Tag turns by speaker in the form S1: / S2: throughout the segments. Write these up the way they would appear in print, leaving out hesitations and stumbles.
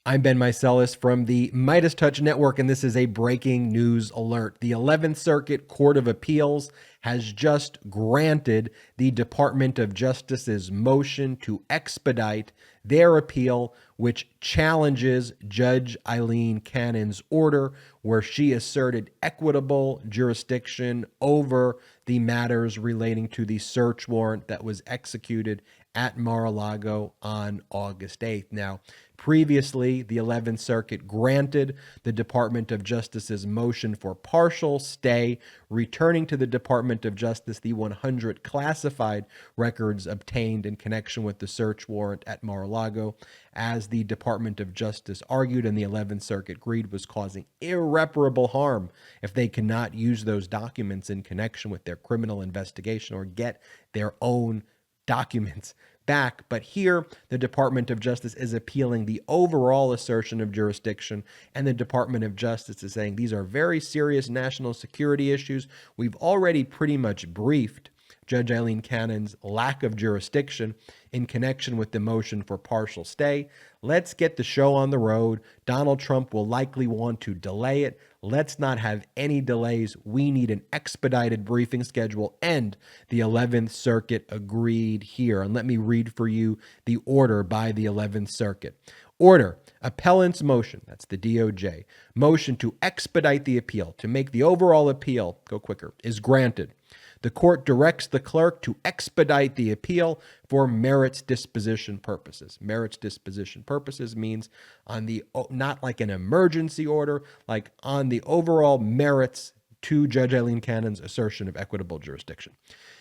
S1: I'm Ben Meiselas from the MeidasTouch Network, and this is a breaking news alert. The 11th Circuit Court of Appeals has just granted the Department of Justice's motion to expedite their appeal, which challenges Judge Aileen Cannon's order, where she asserted equitable jurisdiction over the matters relating to the search warrant that was executed at Mar-A-Lago on August 8th. Now, previously, the 11th Circuit granted the Department of Justice's motion for partial stay, returning to the Department of Justice the 100 classified records obtained in connection with the search warrant at Mar-A-Lago, as the Department of Justice argued and the 11th Circuit agreed was causing irreparable harm if they cannot use those documents in connection with their criminal investigation or get their own documents back. But here, the Department of Justice is appealing the overall assertion of jurisdiction, and the Department of Justice is saying these are very serious national security issues. We've already pretty much briefed Judge Aileen Cannon's lack of jurisdiction in connection with the motion for partial stay. Let's get the show on the road. Donald Trump will likely want to delay it. Let's not have any delays. We need an expedited briefing schedule, and the 11th Circuit agreed here. And let me read for you the order by the 11th Circuit. Order, appellant's motion, that's the DOJ, motion to expedite the appeal, to make the overall appeal go quicker, is granted. The court directs the clerk to expedite the appeal for merits disposition purposes. Merits disposition purposes means on the, not like an emergency order, like on the overall merits to Judge Aileen Cannon's assertion of equitable jurisdiction.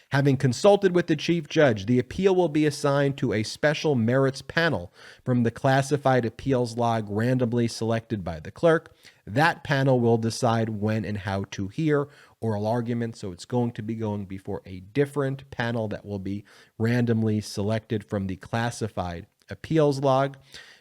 S1: Having consulted with the chief judge, the appeal will be assigned to a special merits panel from the classified appeals log randomly selected by the clerk. That panel will decide when and how to hear oral arguments. So it's going to be going before a different panel that will be randomly selected from the classified appeals log.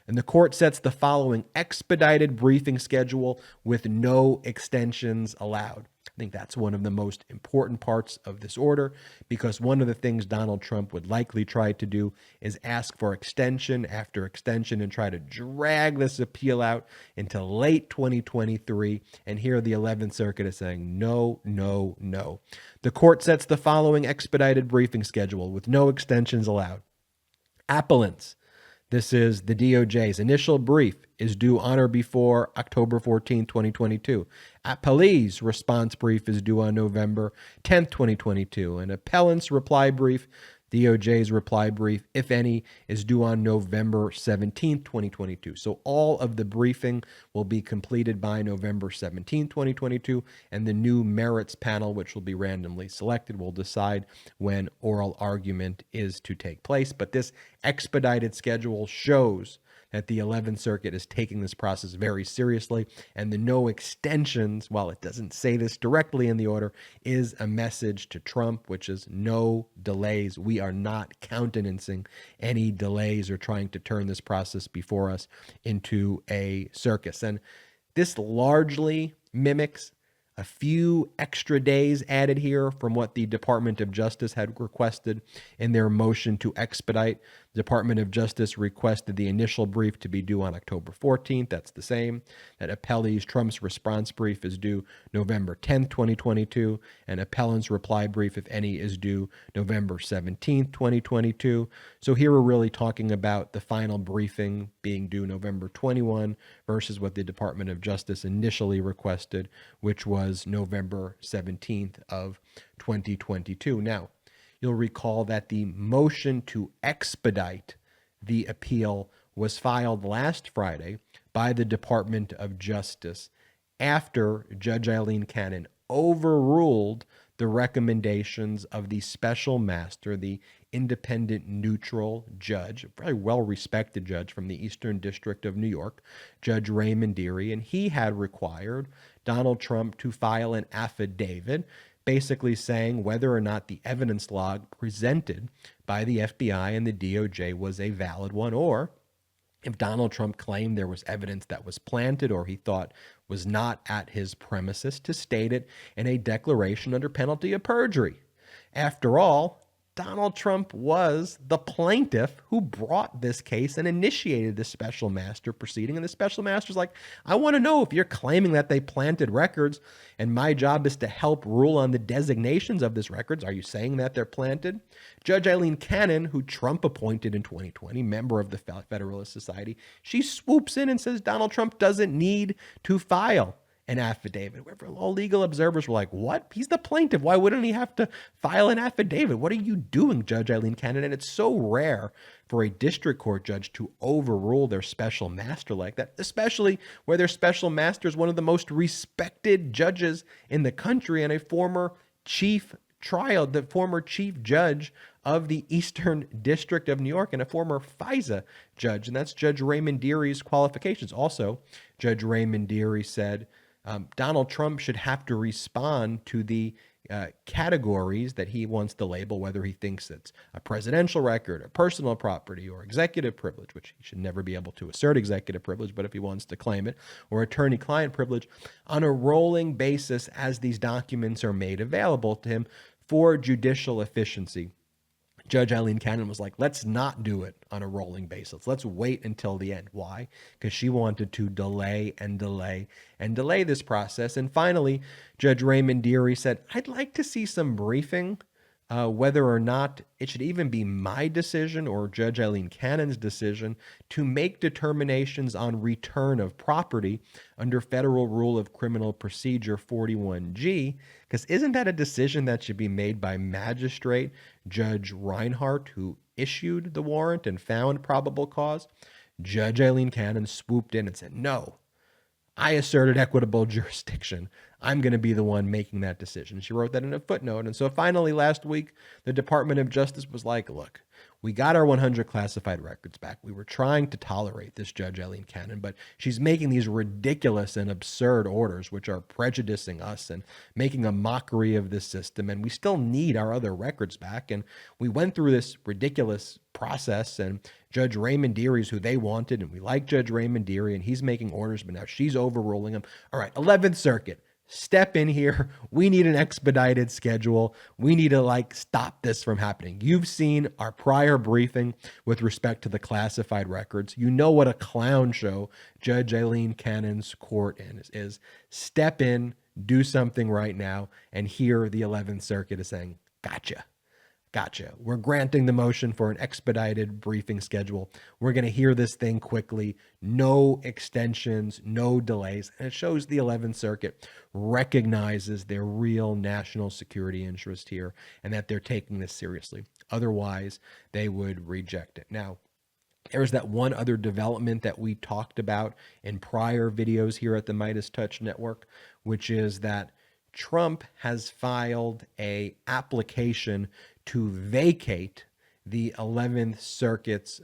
S1: And the court sets the following expedited briefing schedule with no extensions allowed. I think that's one of the most important parts of this order, because one of the things Donald Trump would likely try to do is ask for extension after extension and try to drag this appeal out into late 2023. And here the 11th Circuit is saying, no, no, no. The court sets the following expedited briefing schedule with no extensions allowed. Appellants. This is the DOJ's initial brief is due on or before October 14, 2022. Appellee's response brief is due on November 10th, 2022. And appellant's reply brief, DOJ's reply brief, if any, is due on November 17th, 2022. So all of the briefing will be completed by November 17th, 2022, and the new merits panel, which will be randomly selected, will decide when oral argument is to take place. But this expedited schedule shows that the 11th Circuit is taking this process very seriously, and the no extensions, while it doesn't say this directly in the order, is a message to Trump, which is no delays. We are not countenancing any delays or trying to turn this process before us into a circus. And this largely mimics a few extra days added here from what the Department of Justice had requested in their motion to expedite. The Department of Justice requested the initial brief to be due on October 14th. That's the same. That appellee's Trump's response brief is due November 10th, 2022. And appellant's reply brief, if any, is due November 17th, 2022. So here we're really talking about the final briefing being due November 21 versus what the Department of Justice initially requested, which was November 17th of 2022. Now, you'll recall that the motion to expedite the appeal was filed last Friday by the Department of Justice after Judge Aileen Cannon overruled the recommendations of the special master, the independent neutral judge, a very well-respected judge from the Eastern District of New York, Judge Raymond Dearie, and he had required Donald Trump to file an affidavit basically saying whether or not the evidence log presented by the FBI and the DOJ was a valid one, or if Donald Trump claimed there was evidence that was planted or he thought was not at his premises, to state it in a declaration under penalty of perjury. After all, Donald Trump was the plaintiff who brought this case and initiated the special master proceeding. And the special master's like, I want to know if you're claiming that they planted records and my job is to help rule on the designations of these records. Are you saying that they're planted? Judge Aileen Cannon, who Trump appointed in 2020, member of the Federalist Society, she swoops in and says Donald Trump doesn't need to file an affidavit. All legal observers were like, what? He's the plaintiff. Why wouldn't he have to file an affidavit? What are you doing, Judge Aileen Cannon? And it's so rare for a district court judge to overrule their special master like that, especially where their special master is one of the most respected judges in the country and a former the former chief judge of the Eastern District of New York and a former FISA judge. And that's Judge Raymond Deary's qualifications. Also, Judge Raymond Deary said, Donald Trump should have to respond to the categories that he wants to label, whether he thinks it's a presidential record, or personal property, or executive privilege, which he should never be able to assert executive privilege, but if he wants to claim it, or attorney-client privilege, on a rolling basis as these documents are made available to him for judicial efficiency. Judge Aileen Cannon was like, let's not do it on a rolling basis. Let's wait until the end. Why? Because she wanted to delay and delay and delay this process. And finally, Judge Raymond Deary said, I'd like to see some briefing, whether or not it should even be my decision or Judge Aileen Cannon's decision to make determinations on return of property under Federal Rule of Criminal Procedure 41G, because isn't that a decision that should be made by Magistrate Judge Reinhardt, who issued the warrant and found probable cause? Judge Aileen Cannon swooped in and said, no, I asserted equitable jurisdiction. I'm going to be the one making that decision. She wrote that in a footnote. And so finally last week, the Department of Justice was like, look, we got our 100 classified records back. We were trying to tolerate this Judge Aileen Cannon, but she's making these ridiculous and absurd orders, which are prejudicing us and making a mockery of this system. And we still need our other records back. And we went through this ridiculous process, and Judge Raymond Deary's who they wanted, and we like Judge Raymond Deary, and he's making orders, but now she's overruling him. All right, 11th Circuit, step in here. We need an expedited schedule. We need to stop this from happening. You've seen our prior briefing with respect to the classified records. You know what a clown show Judge Aileen Cannon's court is. Step in, do something right now. And here the 11th Circuit is saying, gotcha. We're granting the motion for an expedited briefing schedule. We're going to hear this thing quickly. No extensions, no delays. And it shows the 11th Circuit recognizes their real national security interest here and that they're taking this seriously. Otherwise, they would reject it. Now, there's that one other development that we talked about in prior videos here at the MeidasTouch Network, which is that Trump has filed an application to vacate the 11th Circuit's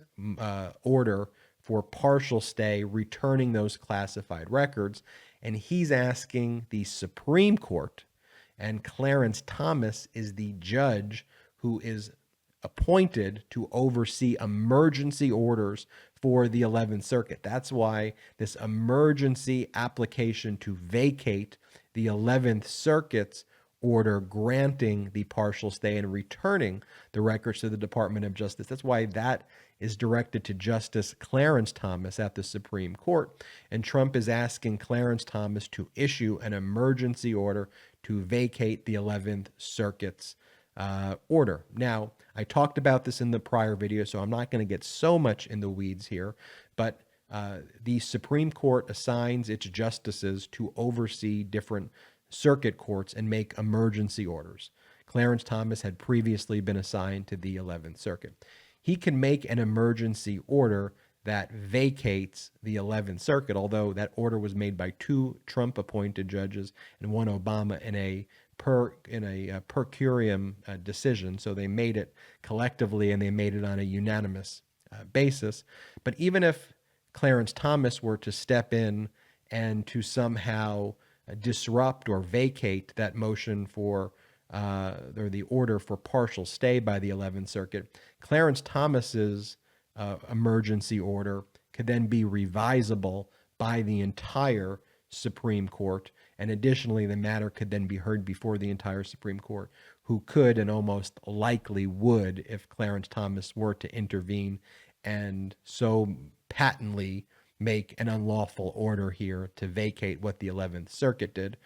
S1: order for partial stay, returning those classified records. And he's asking the Supreme Court, and Clarence Thomas is the judge who is appointed to oversee emergency orders for the 11th Circuit. That's why this emergency application to vacate the 11th Circuit's order granting the partial stay and returning the records to the Department of Justice. That's why that is directed to Justice Clarence Thomas at the Supreme Court. And Trump is asking Clarence Thomas to issue an emergency order to vacate the 11th Circuit's order. Now, I talked about this in the prior video, so I'm not going to get so much in the weeds here, but the Supreme Court assigns its justices to oversee different circuit courts and make emergency orders. Clarence Thomas had previously been assigned to the 11th Circuit. He can make an emergency order that vacates the 11th Circuit, although that order was made by two Trump-appointed judges and one Obama in a per curiam decision. So they made it collectively and they made it on a unanimous basis. But even if Clarence Thomas were to step in and to somehow disrupt or vacate that motion for or the order for partial stay by the 11th Circuit, Clarence Thomas's emergency order could then be revisable by the entire Supreme Court. And additionally, the matter could then be heard before the entire Supreme Court, who could and almost likely would if Clarence Thomas were to intervene and so patently make an unlawful order here to vacate what the 11th Circuit did.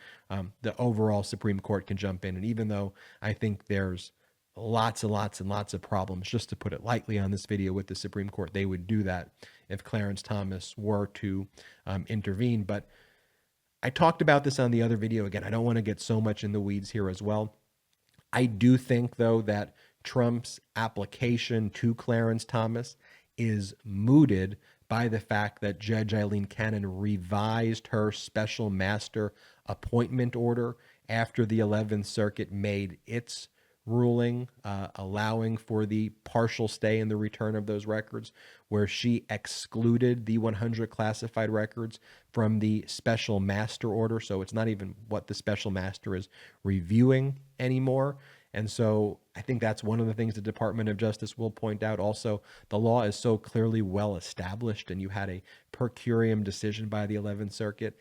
S1: The overall Supreme Court can jump in. And even though I think there's lots and lots and lots of problems, just to put it lightly on this video with the Supreme Court, they would do that if Clarence Thomas were to intervene. But I talked about this on the other video. Again, I don't want to get so much in the weeds here as well. I do think, though, that Trump's application to Clarence Thomas is mooted by the fact that Judge Aileen Cannon revised her special master appointment order after the 11th Circuit made its ruling allowing for the partial stay in the return of those records, where she excluded the 100 classified records from the special master order. So it's not even what the special master is reviewing anymore. And so I think that's one of the things the Department of Justice will point out. Also, the law is so clearly well established, and you had a per curiam decision by the 11th Circuit.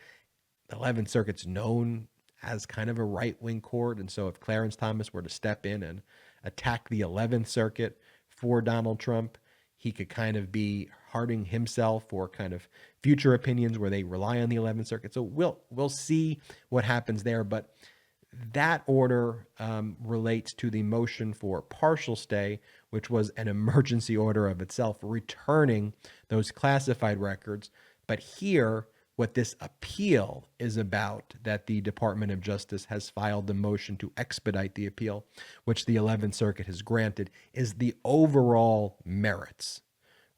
S1: The 11th Circuit's known as kind of a right-wing court, and so if Clarence Thomas were to step in and attack the 11th Circuit for Donald Trump, he could kind of be hurting himself for kind of future opinions where they rely on the 11th Circuit. So we'll see what happens there, but that order relates to the motion for partial stay, which was an emergency order of itself, returning those classified records. But here, what this appeal is about, that the Department of Justice has filed the motion to expedite the appeal, which the 11th Circuit has granted, is the overall merits,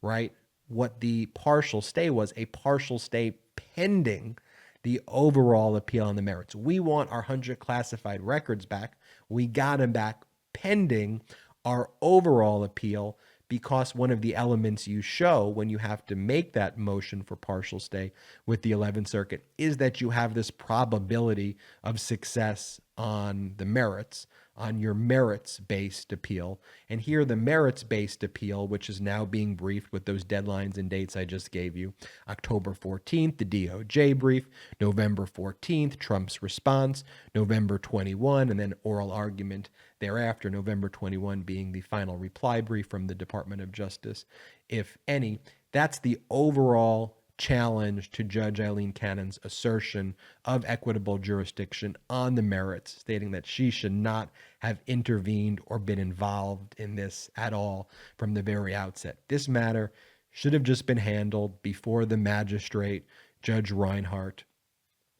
S1: right? What the partial stay was, a partial stay pending the overall appeal on the merits. We want our 100 classified records back. We got them back pending our overall appeal, because one of the elements you show when you have to make that motion for partial stay with the 11th Circuit is that you have this probability of success on the merits, on your merits-based appeal. And here, the merits-based appeal, which is now being briefed with those deadlines and dates I just gave you. October 14th, the DOJ brief. November 14th, Trump's response. November 21, and then oral argument thereafter. November 21 being the final reply brief from the Department of Justice, if any. That's the overall challenge to Judge Aileen Cannon's assertion of equitable jurisdiction on the merits, stating that she should not have intervened or been involved in this at all from the very outset. This matter should have just been handled before the magistrate, Judge Reinhardt.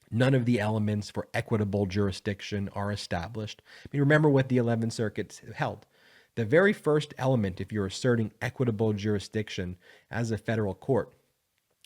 S1: None of the elements for equitable jurisdiction are established. I mean, remember what the 11th Circuit held. The very first element, if you're asserting equitable jurisdiction as a federal court,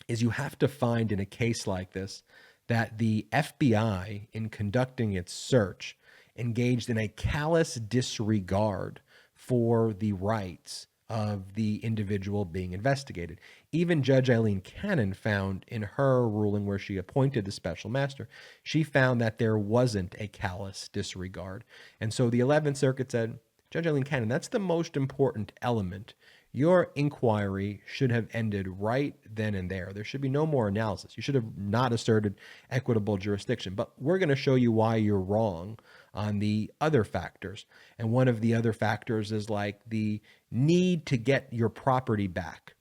S1: is you have to find in a case like this that the FBI, in conducting its search, engaged in a callous disregard for the rights of the individual being investigated. Even Judge Aileen Cannon found in her ruling, where she appointed the special master, she found that there wasn't a callous disregard. And so the 11th Circuit said, Judge Aileen Cannon, that's the most important element. Your inquiry should have ended right then and there. There should be no more analysis. You should have not asserted equitable jurisdiction. But we're going to show you why you're wrong on the other factors. And one of the other factors is like the need to get your property back.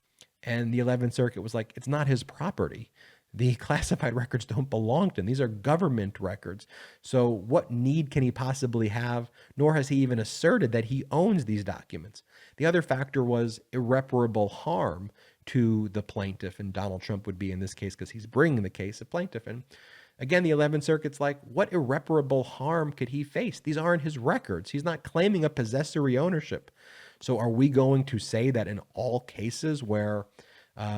S1: And the 11th Circuit was like, it's not his property. The classified records don't belong to him. These are government records. So what need can he possibly have? Nor has he even asserted that he owns these documents. The other factor was irreparable harm to the plaintiff, and Donald Trump would be in this case because he's bringing the case of plaintiff. And again, the 11th Circuit's like, what irreparable harm could he face? These aren't his records. He's not claiming a possessory ownership. So are we going to say that in all cases where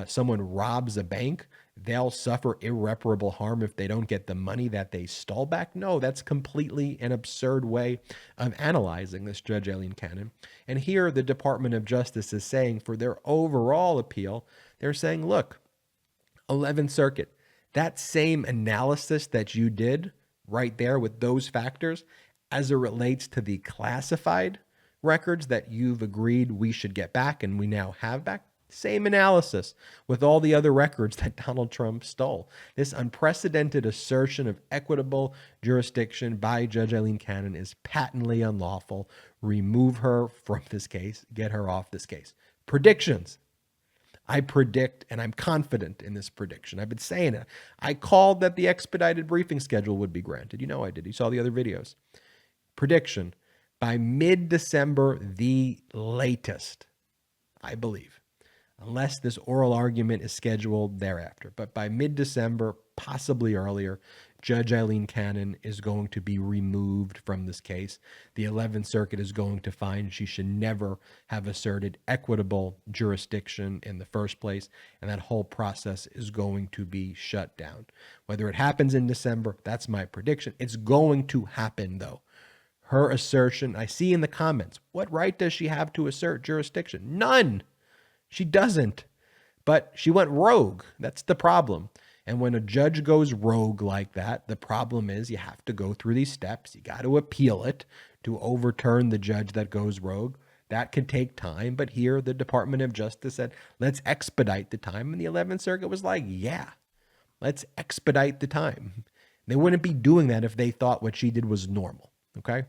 S1: someone robs a bank, they'll suffer irreparable harm if they don't get the money that they stole back? No, that's completely an absurd way of analyzing this, Judge Aileen Cannon. And here the Department of Justice is saying, for their overall appeal, they're saying, look, 11th Circuit, that same analysis that you did right there with those factors as it relates to the classified records that you've agreed we should get back and we now have back, Same analysis with all the other records that Donald Trump stole. This unprecedented assertion of equitable jurisdiction by Judge Aileen Cannon is patently unlawful. Remove her from this case. Get her off this case. Predictions. I predict, and I'm confident in this prediction. I've been saying it. I called that the expedited briefing schedule would be granted. You know I did. You saw the other videos. Prediction. By mid-December, the latest, I believe. Unless this oral argument is scheduled thereafter. But by mid-December, possibly earlier, Judge Aileen Cannon is going to be removed from this case. The 11th Circuit is going to find she should never have asserted equitable jurisdiction in the first place, and that whole process is going to be shut down. Whether it happens in December, that's my prediction. It's going to happen, though. Her assertion, I see in the comments, what right does she have to assert jurisdiction? None. She doesn't, but she went rogue. That's the problem. And when a judge goes rogue like that, the problem is you have to go through these steps. You got to appeal it to overturn the judge that goes rogue. That could take time, but here the Department of Justice said, let's expedite the time. And the 11th Circuit was like, yeah, let's expedite the time. They wouldn't be doing that if they thought what she did was normal, okay?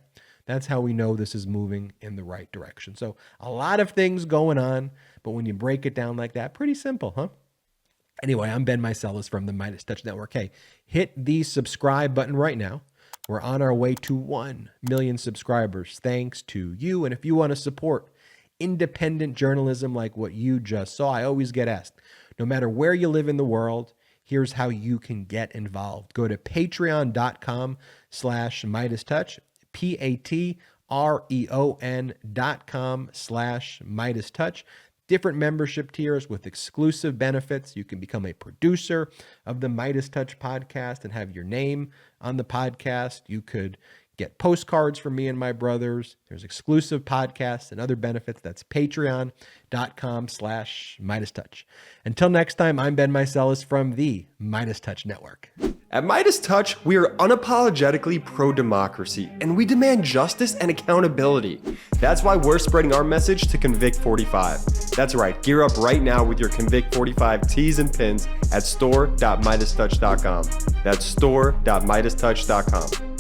S1: That's how we know this is moving in the right direction. So a lot of things going on, but when you break it down like that, pretty simple, huh? Anyway, I'm Ben Meiselas from the MeidasTouch Network. Hey, hit the subscribe button right now. We're on our way to 1 million subscribers, thanks to you. And if you want to support independent journalism like what you just saw, I always get asked, no matter where you live in the world, here's how you can get involved. Go to patreon.com/MeidasTouch. patreon.com/MeidasTouch. Different membership tiers with exclusive benefits. You can become a producer of the MeidasTouch podcast and have your name on the podcast. You could get postcards from me and my brothers. There's exclusive podcasts and other benefits. That's patreon.com/MeidasTouch. Until next time, I'm Ben Meiselas from the MeidasTouch Network.
S2: At MeidasTouch, we are unapologetically pro-democracy, and we demand justice and accountability. That's why we're spreading our message to Convict 45. That's right, gear up right now with your Convict 45 tees and pins at store.MeidasTouch.com. That's store.MeidasTouch.com.